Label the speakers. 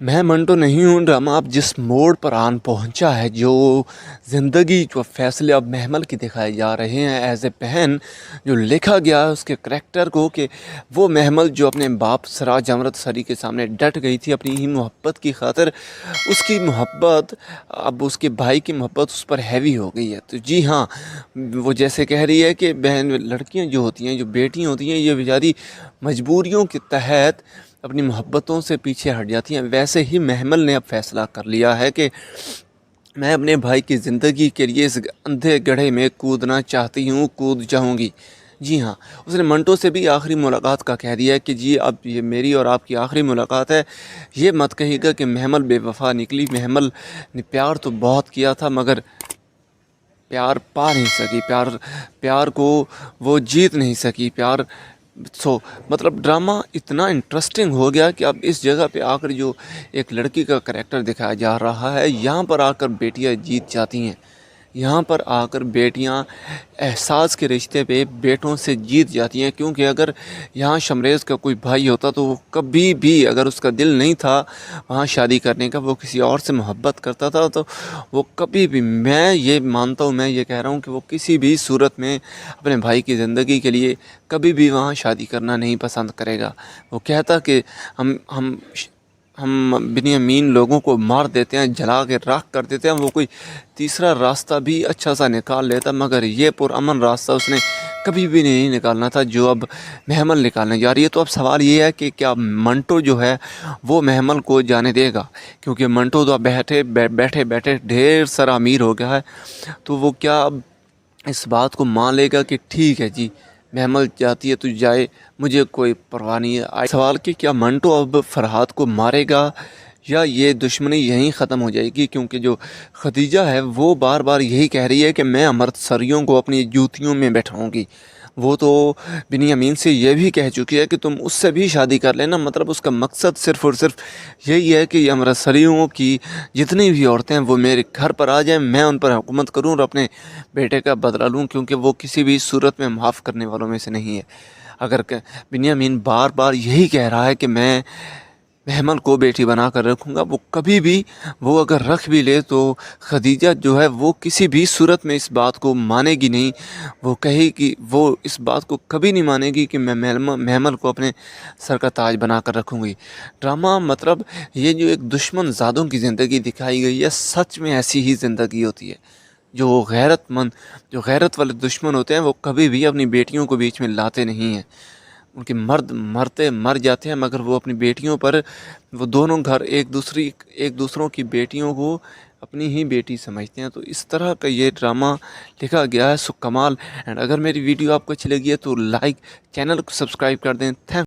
Speaker 1: मैं मंटो नहीं हूँ। ड्रामा अब जिस मोड़ पर आन पहुँचा है, जो ज़िंदगी जो फ़ैसले अब महमल की दिखाए जा रहे हैं एज़ ए बहन, जो लिखा गया है उसके करैक्टर को कि वो महमल जो अपने बाप सराज अमृतसरी के सामने डट गई थी अपनी ही मोहब्बत की खातिर, उसकी मोहब्बत अब उसके भाई की मोहब्बत उस पर हैवी हो गई है। तो जी हाँ, वो जैसे कह रही है कि बहन लड़कियाँ जो होती हैं, जो बेटियाँ होती हैं, ये बेचारी मजबूरियों के तहत अपनी मोहब्बतों से पीछे हट जाती हैं। वैसे ही महमल ने अब फैसला कर लिया है कि मैं अपने भाई की ज़िंदगी के लिए इस अंधे गड्ढे में कूदना चाहती हूँ, कूद जाऊँगी। जी हाँ, उसने मंटो से भी आखिरी मुलाकात का कह दिया है कि जी अब ये मेरी और आपकी आखिरी मुलाकात है। ये मत कहिएगा कि महमल बेवफ़ा निकली। महमल ने प्यार तो बहुत किया था, मगर प्यार पा नहीं सकी, प्यार प्यार को वो जीत नहीं सकी। प्यार मतलब ड्रामा इतना इंटरेस्टिंग हो गया कि अब इस जगह पे आकर जो एक लड़की का करैक्टर दिखाया जा रहा है, यहाँ पर आकर बेटियाँ जीत जाती हैं। यहाँ पर आकर बेटियाँ एहसास के रिश्ते पे बेटों से जीत जाती हैं, क्योंकि अगर यहाँ शमरेज़ का कोई भाई होता तो वो कभी भी, अगर उसका दिल नहीं था वहाँ शादी करने का, वो किसी और से मोहब्बत करता था, तो वो कभी भी, मैं ये मानता हूँ, मैं ये कह रहा हूँ कि वो किसी भी सूरत में अपने भाई की ज़िंदगी के लिए कभी भी वहाँ शादी करना नहीं पसंद करेगा। वो कहता कि हम बिन्यामीन लोगों को मार देते हैं, जला के राख कर देते हैं, वो कोई तीसरा रास्ता भी अच्छा सा निकाल लेता, मगर ये पुरअमन रास्ता उसने कभी भी नहीं निकालना था जो अब महमल निकालने जा रही है। तो अब सवाल ये है कि क्या मंटो जो है वो महमल को जाने देगा, क्योंकि मंटो तो अब बैठे बैठे ढेर सारा अमीर हो गया है। तो वो क्या अब इस बात को मान लेगा कि ठीक है जी, महमल जाती है तो जाए, मुझे कोई परवाह नहीं है। सवाल कि क्या मंटो अब फरहाद को मारेगा या ये दुश्मनी यहीं ख़त्म हो जाएगी, क्योंकि जो खदीजा है वो बार बार यही कह रही है कि मैं अमृतसरियों को अपनी जूतियों में बैठाऊंगी। वो तो बिन्यामीन से ये भी कह चुकी है कि तुम उससे भी शादी कर लेना। मतलब उसका मकसद सिर्फ़ और सिर्फ यही है कि अमृतसरियों की जितनी भी औरतें हैं वो मेरे घर पर आ जाएं, मैं उन पर हुकूमत करूं और अपने बेटे का बदला लूं, क्योंकि वो किसी भी सूरत में माफ़ करने वालों में से नहीं है। अगर बिन्यामीन बार बार यही कह रहा है कि मैं महमल को बेटी बना कर रखूँगा, वो कभी भी, वो अगर रख भी ले तो खदीजा जो है वो किसी भी सूरत में इस बात को मानेगी नहीं। वो कहेगी, वो इस बात को कभी नहीं मानेगी कि मैं महमल को अपने सर का ताज बना कर रखूँगी। ड्रामा मतलब ये जो एक दुश्मन ज़ादों की ज़िंदगी दिखाई गई है, सच में ऐसी ही ज़िंदगी होती है। जो गैरतमंद, जो गैरत वाले दुश्मन होते हैं वो कभी भी अपनी बेटियों को बीच में लाते नहीं हैं। उनके मर्द मर जाते हैं, मगर वो अपनी बेटियों पर, वो दोनों घर एक दूसरों की बेटियों को अपनी ही बेटी समझते हैं। तो इस तरह का ये ड्रामा लिखा गया है, सो कमाल। एंड अगर मेरी वीडियो आपको अच्छी लगी है तो लाइक, चैनल को सब्सक्राइब कर दें। थैंक